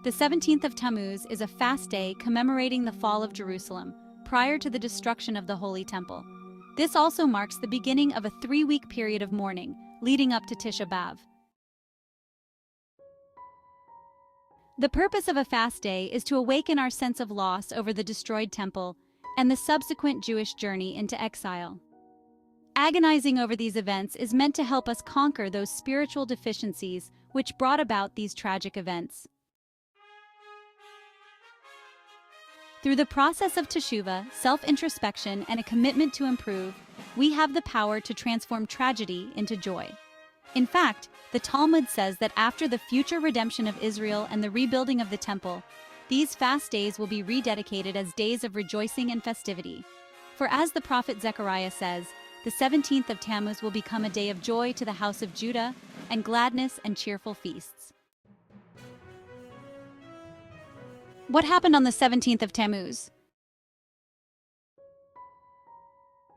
The 17th of Tammuz is a fast day commemorating the fall of Jerusalem, prior to the destruction of the Holy Temple. This also marks the beginning of a 3-week period of mourning, leading up to Tisha B'Av. The purpose of a fast day is to awaken our sense of loss over the destroyed temple and the subsequent Jewish journey into exile. Agonizing over these events is meant to help us conquer those spiritual deficiencies which brought about these tragic events. Through the process of teshuvah, self-introspection, and a commitment to improve, we have the power to transform tragedy into joy. In fact, the Talmud says that after the future redemption of Israel and the rebuilding of the temple, these fast days will be rededicated as days of rejoicing and festivity. For as the prophet Zechariah says, the 17th of Tammuz will become a day of joy to the house of Judah, and gladness and cheerful feasts. What happened on the 17th of Tammuz?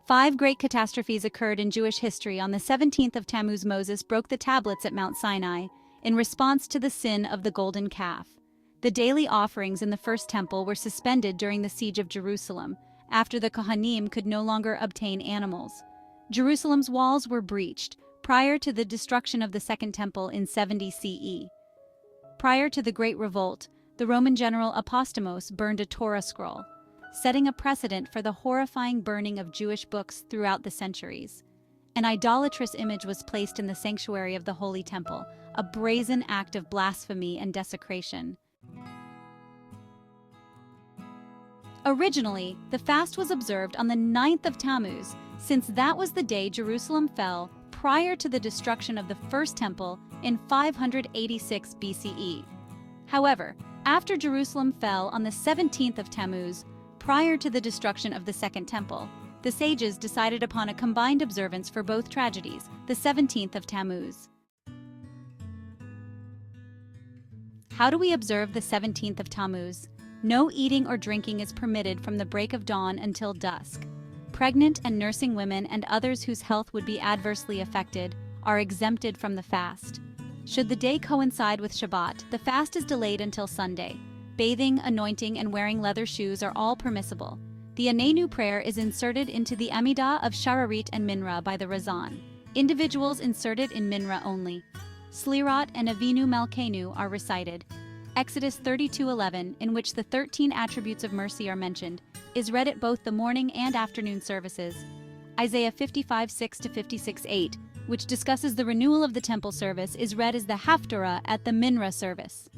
5 great catastrophes occurred in Jewish history. On the 17th of Tammuz, Moses broke the tablets at Mount Sinai in response to the sin of the golden calf. The daily offerings in the first temple were suspended during the siege of Jerusalem, after the Kohanim could no longer obtain animals. Jerusalem's walls were breached prior to the destruction of the Second Temple in 70 CE. Prior to the Great Revolt, the Roman general Apostamos burned a Torah scroll, setting a precedent for the horrifying burning of Jewish books throughout the centuries. An idolatrous image was placed in the sanctuary of the Holy Temple, a brazen act of blasphemy and desecration. Originally, the fast was observed on the 9th of Tammuz, since that was the day Jerusalem fell prior to the destruction of the First Temple in 586 BCE. However, after Jerusalem fell on the 17th of Tammuz, prior to the destruction of the Second Temple, the sages decided upon a combined observance for both tragedies, the 17th of Tammuz. How do we observe the 17th of Tammuz? No eating or drinking is permitted from the break of dawn until dusk. Pregnant and nursing women and others whose health would be adversely affected are exempted from the fast. Should the day coincide with Shabbat, the fast is delayed until Sunday. Bathing, anointing, and wearing leather shoes are all permissible. The Anenu prayer is inserted into the Amidah of Shararit and Minra by the Razan. Individuals insert it in Minra only. Slirot and Avinu Malkeinu are recited. Exodus 32:11, in which the 13 attributes of mercy are mentioned, is read at both the morning and afternoon services. Isaiah 55:6-56:8, which discusses the renewal of the temple service, is read as the Haftarah at the Minra service.